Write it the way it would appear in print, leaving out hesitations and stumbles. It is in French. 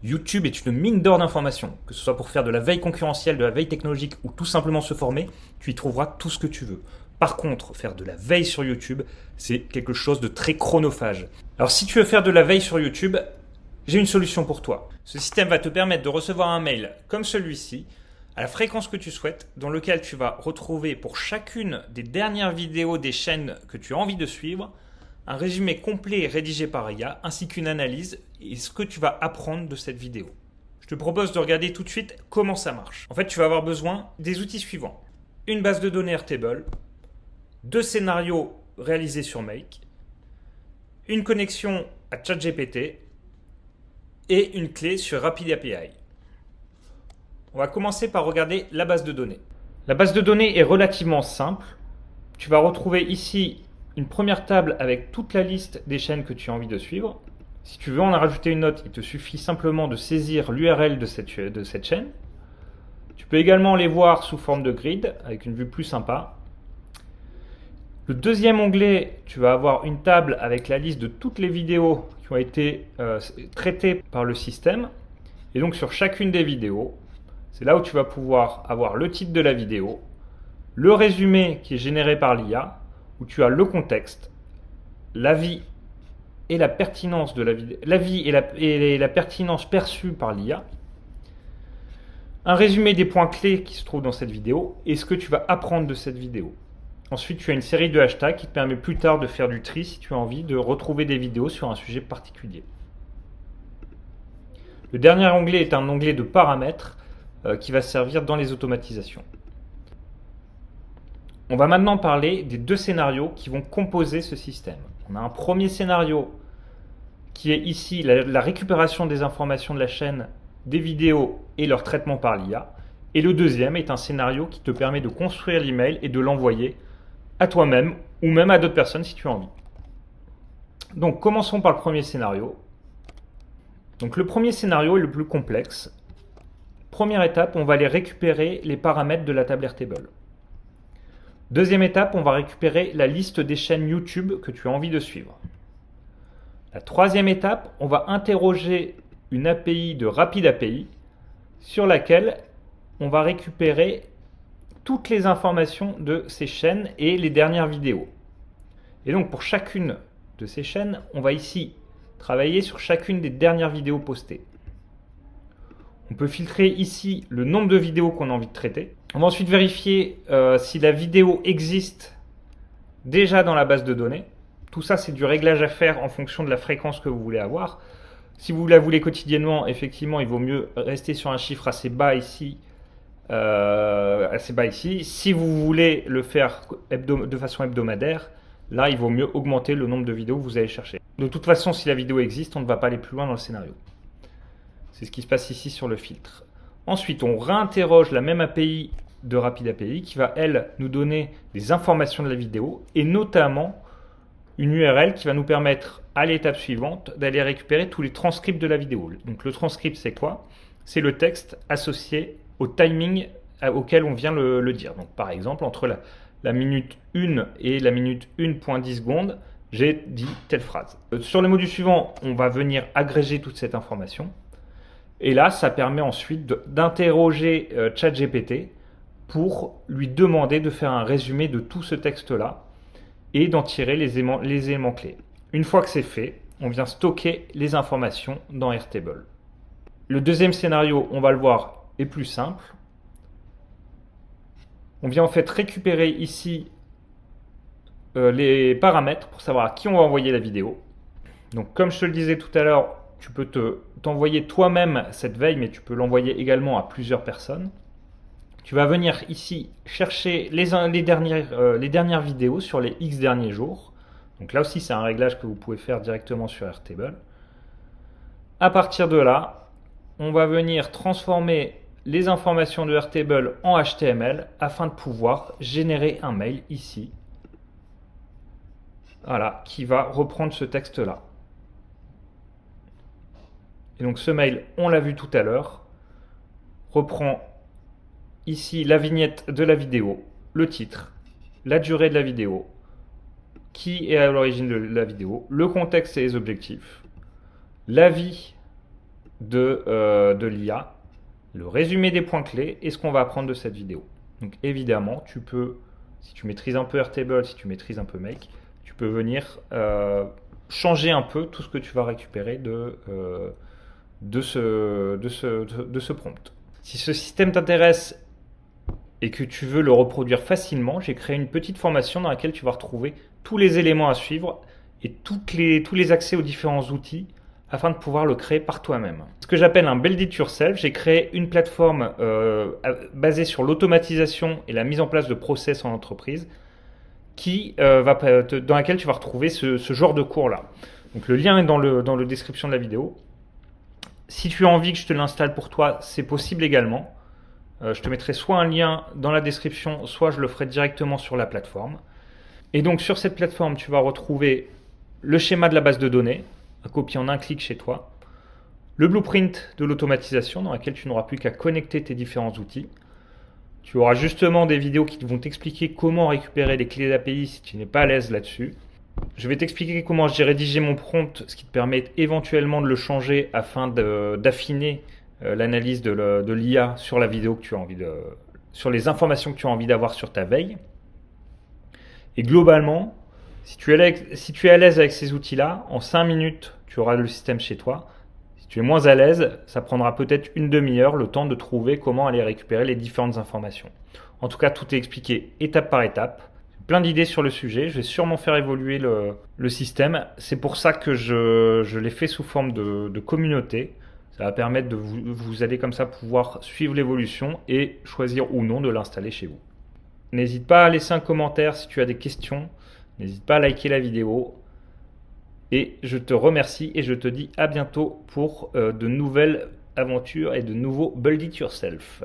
YouTube est une mine d'or d'informations, que ce soit pour faire de la veille concurrentielle, de la veille technologique ou tout simplement se former, tu y trouveras tout ce que tu veux. Par contre, faire de la veille sur YouTube, c'est quelque chose de très chronophage. Alors si tu veux faire de la veille sur YouTube, j'ai une solution pour toi. Ce système va te permettre de recevoir un mail comme celui-ci, à la fréquence que tu souhaites, dans lequel tu vas retrouver pour chacune des dernières vidéos des chaînes que tu as envie de suivre, un résumé complet rédigé par IA, ainsi qu'une analyse et ce que tu vas apprendre de cette vidéo. Je te propose de regarder tout de suite comment ça marche. En fait, tu vas avoir besoin des outils suivants. Une base de données Airtable, 2 scénarios réalisés sur Make, une connexion à ChatGPT et une clé sur RapidAPI. On va commencer par regarder la base de données. La base de données est relativement simple. Tu vas retrouver ici une première table avec toute la liste des chaînes que tu as envie de suivre. Si tu veux en rajouter une autre, il te suffit simplement de saisir l'URL de cette chaîne. Tu peux également les voir sous forme de grid avec une vue plus sympa. Le deuxième onglet, tu vas avoir une table avec la liste de toutes les vidéos qui ont été traitées par le système. Et donc sur chacune des vidéos, c'est là où tu vas pouvoir avoir le titre de la vidéo, le résumé qui est généré par l'IA, où tu as le contexte, l'avis et la pertinence de la vidéo, l'avis et la pertinence perçue par l'IA, un résumé des points clés qui se trouvent dans cette vidéo et ce que tu vas apprendre de cette vidéo. Ensuite, tu as une série de hashtags qui te permet plus tard de faire du tri si tu as envie de retrouver des vidéos sur un sujet particulier. Le dernier onglet est un onglet de paramètres qui va servir dans les automatisations. On va maintenant parler des 2 scénarios qui vont composer ce système. On a un premier scénario qui est ici la récupération des informations de la chaîne, des vidéos et leur traitement par l'IA. Et le deuxième est un scénario qui te permet de construire l'email et de l'envoyer à toi-même ou même à d'autres personnes si tu as envie. Donc commençons par le premier scénario. Donc le premier scénario est le plus complexe. Première étape, on va aller récupérer les paramètres de la table Airtable. Deuxième étape, on va récupérer la liste des chaînes YouTube que tu as envie de suivre. La troisième étape, on va interroger une API de RapidAPI sur laquelle on va récupérer toutes les informations de ces chaînes et les dernières vidéos. Et donc pour chacune de ces chaînes, on va ici travailler sur chacune des dernières vidéos postées. On peut filtrer ici le nombre de vidéos qu'on a envie de traiter. On va ensuite vérifier si la vidéo existe déjà dans la base de données. Tout ça, c'est du réglage à faire en fonction de la fréquence que vous voulez avoir. Si vous la voulez quotidiennement, effectivement, il vaut mieux rester sur un chiffre assez bas ici. Si vous voulez le faire de façon hebdomadaire, là, il vaut mieux augmenter le nombre de vidéos que vous allez chercher. De toute façon, si la vidéo existe, on ne va pas aller plus loin dans le scénario. C'est ce qui se passe ici sur le filtre. Ensuite, on réinterroge la même API de RapidAPI qui va, elle, nous donner des informations de la vidéo et notamment une URL qui va nous permettre, à l'étape suivante, d'aller récupérer tous les transcripts de la vidéo. Donc le transcript, c'est quoi? C'est le texte associé au timing auquel on vient le dire. Donc par exemple, entre la minute 1 et la minute 1.10 secondes, j'ai dit telle phrase. Sur le module suivant, on va venir agréger toute cette information. Et là, ça permet ensuite d'interroger ChatGPT pour lui demander de faire un résumé de tout ce texte-là et d'en tirer les éléments clés. Une fois que c'est fait, on vient stocker les informations dans Airtable. Le deuxième scénario, on va le voir, est plus simple. On vient en fait récupérer ici les paramètres pour savoir à qui on va envoyer la vidéo. Donc comme je te le disais tout à l'heure, tu peux t'envoyer toi-même cette veille, mais tu peux l'envoyer également à plusieurs personnes. Tu vas venir ici chercher les dernières vidéos sur les X derniers jours. Donc là aussi, c'est un réglage que vous pouvez faire directement sur Airtable. À partir de là, on va venir transformer les informations de Airtable en HTML afin de pouvoir générer un mail ici. Voilà, qui va reprendre ce texte-là. Et donc ce mail, on l'a vu tout à l'heure, reprend ici la vignette de la vidéo, le titre, la durée de la vidéo, qui est à l'origine de la vidéo, le contexte et les objectifs, l'avis de l'IA, le résumé des points clés et ce qu'on va apprendre de cette vidéo. Donc évidemment, tu peux, si tu maîtrises un peu Airtable, si tu maîtrises un peu Make, tu peux venir changer un peu tout ce que tu vas récupérer de ce prompt. Si ce système t'intéresse et que tu veux le reproduire facilement, j'ai créé une petite formation dans laquelle tu vas retrouver tous les éléments à suivre et tous les accès aux différents outils afin de pouvoir le créer par toi-même. Ce que j'appelle un Build It Yourself, j'ai créé une plateforme basée sur l'automatisation et la mise en place de process en entreprise dans laquelle tu vas retrouver ce genre de cours-là. Donc le lien est dans la description de la vidéo. Si tu as envie que je te l'installe pour toi, c'est possible également. Je te mettrai soit un lien dans la description, soit je le ferai directement sur la plateforme. Et donc sur cette plateforme, tu vas retrouver le schéma de la base de données, à copier en un clic chez toi, le blueprint de l'automatisation dans laquelle tu n'auras plus qu'à connecter tes différents outils. Tu auras justement des vidéos qui vont t'expliquer comment récupérer les clés d'API si tu n'es pas à l'aise là-dessus. Je vais t'expliquer comment j'ai rédigé mon prompt, ce qui te permet éventuellement de le changer afin d'affiner l'analyse de l'IA sur la vidéo que tu as envie sur les informations que tu as envie d'avoir sur ta veille. Et globalement, si tu es à l'aise avec ces outils-là, en 5 minutes, tu auras le système chez toi. Si tu es moins à l'aise, ça prendra peut-être une demi-heure, le temps de trouver comment aller récupérer les différentes informations. En tout cas, tout est expliqué étape par étape. Plein d'idées sur le sujet, je vais sûrement faire évoluer le système. C'est pour ça que je l'ai fait sous forme de communauté. Ça va permettre de vous aider comme ça pouvoir suivre l'évolution et choisir ou non de l'installer chez vous. N'hésite pas à laisser un commentaire si tu as des questions. N'hésite pas à liker la vidéo. Et je te remercie et je te dis à bientôt pour de nouvelles aventures et de nouveaux Build It Yourself.